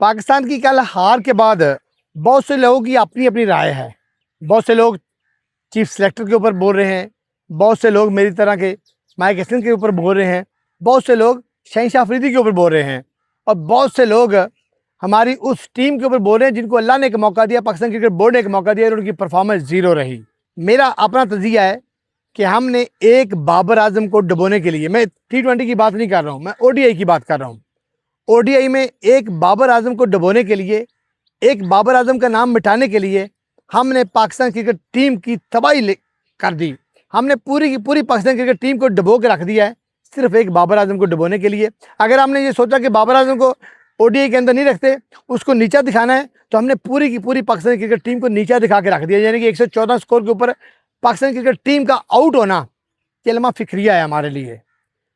पाकिस्तान की कल हार के बाद बहुत से लोगों की अपनी अपनी राय है। बहुत से लोग चीफ सेलेक्टर के ऊपर बोल रहे हैं, बहुत से लोग मेरी तरह के माइक हसन के ऊपर बोल रहे हैं, बहुत से लोग शहनशाह अफरीदी के ऊपर बोल रहे हैं और बहुत से लोग हमारी उस टीम के ऊपर बोल रहे हैं जिनको अल्लाह ने एक मौका दिया, पाकिस्तान क्रिकेट बोर्ड ने एक मौका दिया और उनकी परफॉर्मेंस ज़ीरो रही। मेरा अपना तजिया है कि हमने एक बाबर आजम को डुबोने के लिए, मैं T20 की बात नहीं कर रहा हूँ, मैं ODI की बात कर रहा हूँ। ODI में एक बाबर आजम को डुबोने के लिए, एक बाबर आजम का नाम मिटाने के लिए हमने पाकिस्तान क्रिकेट टीम की तबाही कर दी। हमने पूरी की पूरी पाकिस्तान क्रिकेट टीम को डुबो के रख दिया है सिर्फ एक बाबर आजम को डुबोने के लिए। अगर हमने ये सोचा कि बाबर आजम को ODI के अंदर नहीं रखते, उसको नीचा दिखाना है, तो हमने पूरी की पूरी पाकिस्तान क्रिकेट टीम को नीचा दिखा के रख दिया। यानी कि 114 स्कोर के ऊपर पाकिस्तान क्रिकेट टीम का आउट होना कलमा फिक्रिया है हमारे लिए।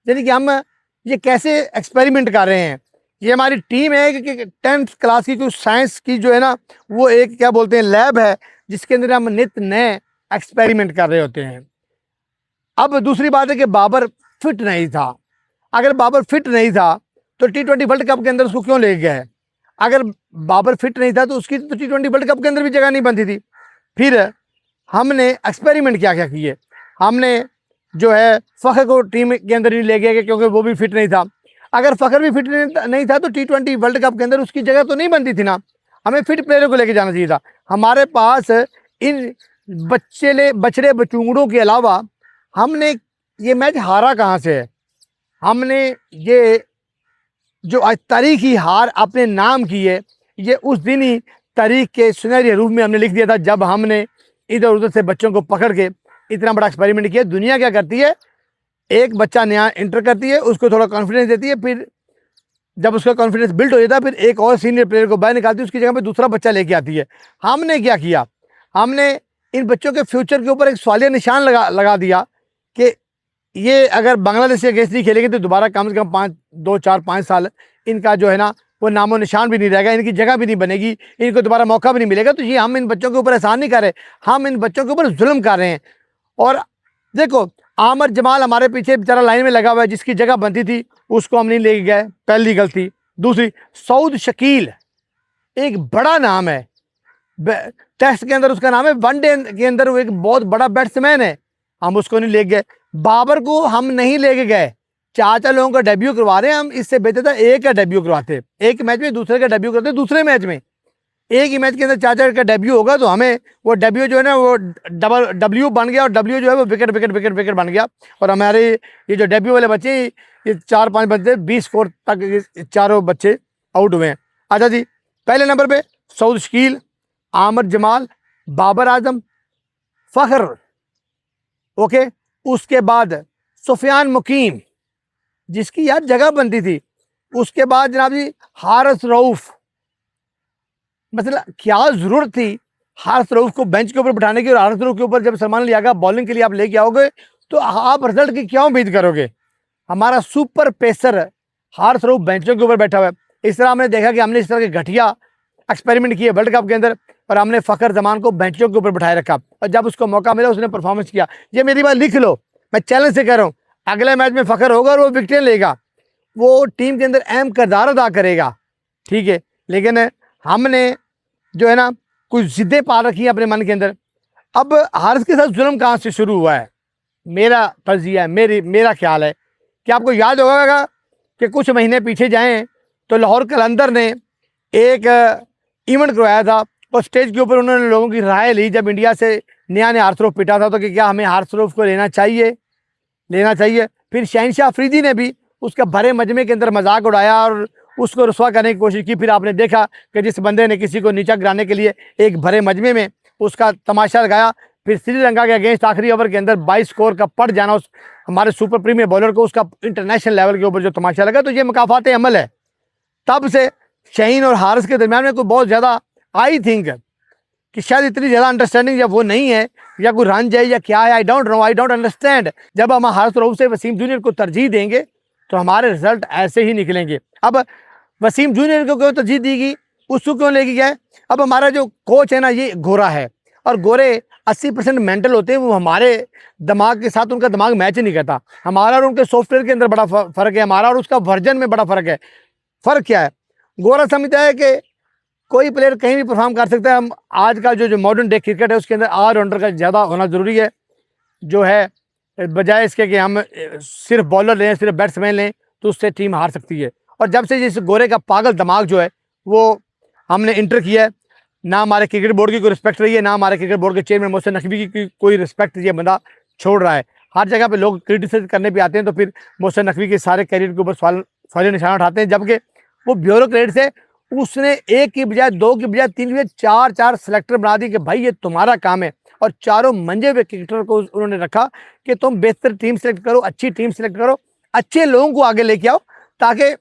यानी कि हम ये कैसे एक्सपेरिमेंट कर रहे हैं। ये हमारी टीम है कि 10th क्लास की कुछ साइंस की जो है ना, वो एक क्या बोलते हैं लैब है जिसके अंदर हम नित नए एक्सपेरिमेंट कर रहे होते हैं। अब दूसरी बात है कि बाबर फिट नहीं था। अगर बाबर फिट नहीं था तो T20 वर्ल्ड कप के अंदर उसको क्यों ले गया है? अगर बाबर फिट नहीं था तो उसकी तो T20 वर्ल्ड कप के अंदर भी जगह नहीं बनती थी। फिर हमने एक्सपेरिमेंट क्या क्या किए। हमने जो है फ़खर को टीम के अंदर नहीं ले गया क्योंकि वो भी फिट नहीं था। अगर फ़खर भी फिट नहीं था तो T20 वर्ल्ड कप के अंदर उसकी जगह तो नहीं बनती थी ना। हमें फिट प्लेयरों को लेके जाना चाहिए था। हमारे पास इन बछड़े बचूंगड़ों के अलावा हमने ये मैच हारा कहाँ से है? हमने ये जो आज तारीखी हार अपने नाम की है, ये उस दिन ही तारीख के सुनहरे रूप में हमने लिख दिया था जब हमने इधर उधर से बच्चों को पकड़ के इतना बड़ा एक्सपेरिमेंट किया। दुनिया क्या करती है, एक बच्चा नया इंटर करती है, उसको थोड़ा कॉन्फिडेंस देती है, फिर जब उसका कॉन्फिडेंस बिल्ड हो जाता है फिर एक और सीनियर प्लेयर को बाहर निकालती है, उसकी जगह पे दूसरा बच्चा लेके आती है। हमने क्या किया, हमने इन बच्चों के फ्यूचर के ऊपर एक सवालिया निशान लगा दिया कि ये अगर बांग्लादेश के अगेंस्ट नहीं खेलेंगे तो दोबारा कम से कम 2-4-5 साल इनका जो है ना वो नामो निशान भी नहीं रहेगा, इनकी जगह भी नहीं बनेगी, इनको दोबारा मौका भी नहीं मिलेगा। तो ये हम इन बच्चों के ऊपर एहसान नहीं कर रहे, हम इन बच्चों के ऊपर जुल्म कर रहे हैं। और देखो आमर जमाल हमारे पीछे बेचारा लाइन में लगा हुआ है, जिसकी जगह बनती थी उसको हम नहीं ले गए, पहली गलती। दूसरी, सऊद शकील एक बड़ा नाम है, टेस्ट के अंदर उसका नाम है, वनडे के अंदर वो एक बहुत बड़ा बैट्समैन है, हम उसको नहीं ले गए। बाबर को हम नहीं लेके गए, 4 लोगों का डेब्यू करवा रहे हैं हम, इससे बेहतर था एक का डेब्यू करवाते, एक मैच में दूसरे का डेब्यू करते, दूसरे मैच में एक ही मैच के अंदर 4 का डेब्यू होगा तो हमें वो डेब्यू जो है ना वो डबल W बन गया और W जो है वो विकेट विकेट विकेट विकेट बन गया। और हमारे ये जो डेब्यू वाले बच्चे, ये 4-5 बच्चे 20 स्कोर तक चारों बच्चे आउट हुए हैं। अच्छा जी, पहले नंबर पे सऊद शकील, आमर जमाल, बाबर आजम, फ़खर, ओके। उसके बाद सुफियान मुकीम जिसकी यार जगह बनती थी। उसके बाद जनाब जी हारिस रऊफ। मतलब क्या जरूरत थी हारिस रऊफ को बेंच के ऊपर बिठाने की, और हारिस रऊफ के ऊपर जब सलमान अली आगा बॉलिंग के लिए आप लेके आओगे तो आप रिजल्ट की क्या उम्मीद करोगे? हमारा सुपर पेसर हारिस रऊफ बेंचों के ऊपर बैठा हुआ है। इस तरह हमने देखा कि हमने इस तरह के घटिया एक्सपेरिमेंट किए वर्ल्ड कप के अंदर और हमने फ़खर जमान को बेंचों के ऊपर बिठाए रखा और जब उसको मौका मिला उसने परफॉर्मेंस किया। ये मेरी बात लिख लो, मैं चैलेंज से कह रहा हूँ, अगले मैच में फ़खर होगा और वो विकेटें लेगा, वो टीम के अंदर अहम किरदार अदा करेगा, ठीक है। लेकिन हमने जो है ना कुछ ज़िद्दें पाल रखी हैं अपने मन के अंदर। अब हारिस के साथ जुल्म कहाँ से शुरू हुआ है? मेरा तजिया है, मेरा ख्याल है कि आपको याद होगा कि कुछ महीने पीछे जाएं तो लाहौर कलंदर ने एक इवेंट करवाया था और स्टेज के ऊपर उन्होंने लोगों की राय ली जब इंडिया से नया हारिस रऊफ पिटा था, तो कि क्या हमें हारिस रऊफ को लेना चाहिए। फिर शहनशाह अफरीदी ने भी उसका भरे मजमे के अंदर मजाक उड़ाया और उसको रुसवा करने की कोशिश की। फिर आपने देखा कि जिस बंदे ने किसी को नीचा गिराने के लिए एक भरे मजमे में उसका तमाशा लगाया, फिर श्रीलंका के अगेंस्ट आखिरी ओवर के अंदर 22 स्कोर का पड़ जाना उस हमारे सुपर प्रीमियर बॉलर को, उसका इंटरनेशनल लेवल के ऊपर जो तमाशा लगा, तो ये मुकाफात अमल है। तब से शहीन और हारिस के दरमियान में कोई बहुत ज़्यादा आई थिंक कि शायद इतनी ज़्यादा अंडरस्टैंडिंग या वो नहीं है या कोई रंज है या क्या है, I don't know, I don't understand. जब हम हारिस रऊफ से वसीम जूनियर को तरजीह देंगे तो हमारे रिजल्ट ऐसे ही निकलेंगे। अब वसीम जूनियर को क्यों तरजीह दी गई, उसको क्यों लेके गया? अब हमारा जो कोच है ना ये गोरा है और गोरे 80% मेंटल होते हैं, वो हमारे दिमाग के साथ उनका दिमाग मैच नहीं करता। हमारा और उनके सॉफ्टवेयर के अंदर बड़ा फ़र्क है, हमारा और उसका वर्जन में बड़ा फ़र्क है। फ़र्क क्या है? गोरा समझता है कि कोई प्लेयर कहीं भी परफॉर्म कर सकता है। हम आज का जो मॉडर्न डे क्रिकेट है उसके अंदर ऑलराउंडर का ज़्यादा होना ज़रूरी है, जो है बजाय इसके कि हम सिर्फ बॉलर लें, सिर्फ बैट्समैन लें, तो उससे टीम हार सकती है। और जब से इस गोरे का पागल दिमाग जो है वो हमने इंटर किया है, ना हमारे क्रिकेट बोर्ड की कोई रिस्पेक्ट रही है, ना हमारे क्रिकेट बोर्ड के चेयरमैन मोहसिन नकवी की कोई रिस्पेक्ट ये बंदा छोड़ रहा है। हर जगह पे लोग क्रिटिसाइज करने भी आते हैं, तो फिर मोहसिन नकवी के सारे करियर के ऊपर सवाल निशाना उठाते हैं, जबकि वो ब्यूरोक्रेट से उसने एक की बजाय, दो की बजाय, तीन की बजाय चार चार सेलेक्टर बना दी कि भाई ये तुम्हारा काम है। और चारों मंजे हुए क्रिकेटर को उन्होंने रखा कि तुम बेहतर टीम सेलेक्ट करो, अच्छी टीम सेलेक्ट करो, अच्छे लोगों को आगे लेके आओ ताकि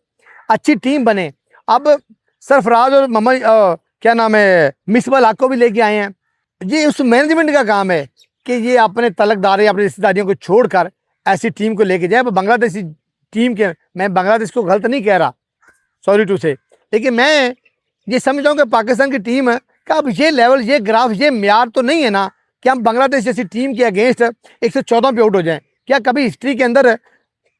अच्छी टीम बने। अब सरफराज और मोहम्मद क्या नाम है, मिसबाह हक को भी लेके आए हैं। ये उस मैनेजमेंट का काम है कि ये अपने तलकदारे, अपनी रिश्तेदारियों को छोड़कर ऐसी टीम को लेके जाए। बांग्लादेशी टीम के, मैं बांग्लादेश को गलत नहीं कह रहा, सॉरी टू से, लेकिन मैं ये समझता हूँ कि पाकिस्तान की टीम का अब ये लेवल, ये ग्राफ, ये म्यार तो नहीं है ना कि हम बांग्लादेश जैसी टीम के अगेंस्ट 114 पे आउट हो जाएं। क्या कभी हिस्ट्री के अंदर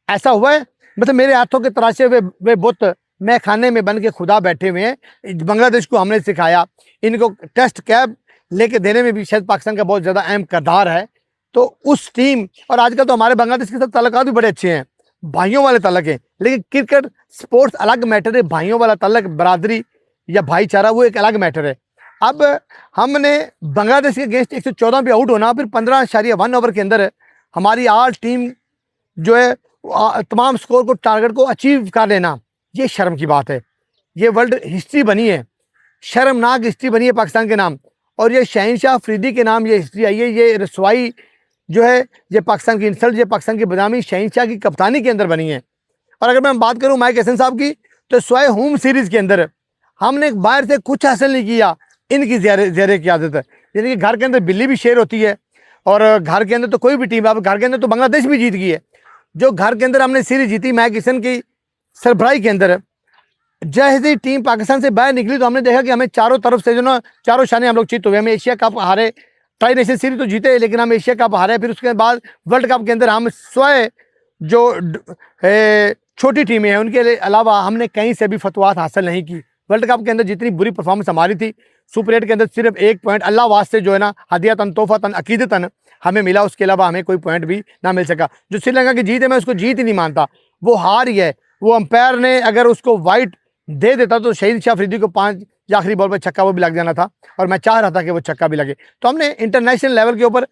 ऐसा हुआ है? मतलब मेरे हाथों के तराशे हुए वे बुत मैं खाने में बन के खुदा बैठे हुए हैं। बांग्लादेश को हमने सिखाया, इनको टेस्ट कैप लेके देने में भी शायद पाकिस्तान का बहुत ज़्यादा अहम किरदार है। तो उस टीम, और आजकल तो हमारे बांग्लादेश के साथ ताल्लुकात भी बड़े अच्छे हैं, भाइयों वाले ताल्लुक हैं। लेकिन क्रिकेट स्पोर्ट्स अलग मैटर है, भाइयों वाला ताल्लुक, बरादरी या भाईचारा, वो एक अलग मैटर है। अब हमने बांग्लादेश के अगेंस्ट 114 पे आउट होना, फिर 15.1 ओवर के अंदर हमारी आल टीम जो है तमाम स्कोर को, टारगेट को अचीव कर लेना, ये शर्म की बात है। ये वर्ल्ड हिस्ट्री बनी है, शर्मनाक हिस्ट्री बनी है पाकिस्तान के नाम, और ये शहनशाह अफरीदी के नाम ये हिस्ट्री आई है। ये रसवाई जो है, ये पाकिस्तान की इंसल्ट, ये पाकिस्तान की बदनामी शहनशाह की कप्तानी के अंदर बनी है। और अगर मैं बात करूँ माइक हसन साहब की, तो स्वाए होम सीरीज़ के अंदर हमने बाहर से कुछ हासिल नहीं किया, इनकी ज़ेरे की आदत है। यानी कि घर के अंदर बिल्ली भी शेर होती है, और घर के अंदर तो कोई भी टीम, अब घर के अंदर तो बांग्लादेश भी जीत गई है। जो घर के अंदर हमने सीरीज जीती माइक हसन की सरबराही के अंदर, जैसे ही टीम पाकिस्तान से बाहर निकली तो हमने देखा कि हमें चारों तरफ से जो ना, चारों शाने हम लोग चित हुए। हमें एशिया कप हारे, ट्राई नेशन सीरीज तो जीते, लेकिन हम एशिया कप हारे। फिर उसके बाद वर्ल्ड कप के अंदर हम स्वयं जो छोटी टीमें हैं उनके अलावा हमने कहीं से भी फतवात हासिल नहीं की। वर्ल्ड कप के अंदर जितनी बुरी परफॉर्मेंस हमारी थी, सुपर 8 के अंदर सिर्फ 1 पॉइंट अल्लाह वास्ते जो है ना, हदियतन, तोहफतन, अकीदतन हमें मिला, उसके अलावा हमें कोई पॉइंट भी ना मिल सका। जो श्रीलंका की जीत है, मैं उसको जीत ही नहीं मानता, वो हार ही है। वो अंपायर ने अगर उसको वाइट दे देता तो शहीद शाह अफरीदी को 5 या आखिरी बॉल पर छक्का वो भी लग जाना था, और मैं चाह रहा था कि वो छक्का भी लगे। तो हमने इंटरनेशनल लेवल के ऊपर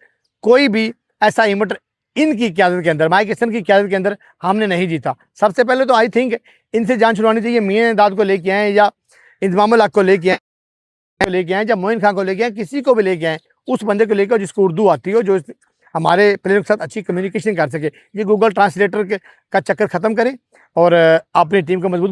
कोई भी ऐसा इवेंट इनकी क़यादत के अंदर, माइक हसन की क़यादत के अंदर हमने नहीं जीता। सबसे पहले तो आई थिंक इनसे जान छुड़वानी चाहिए। मीयां दाद को लेके आए, या इंतजामुल हक को लेके आए, या मोइन खान को लेके आए, किसी को भी लेके आए, उस बंदे को लेकर जिसको उर्दू आती हो, जो हमारे प्लेयर के साथ अच्छी कम्युनिकेशन कर सके। ये गूगल ट्रांसलेटर का चक्कर ख़त्म करें और अपनी टीम को मजबूत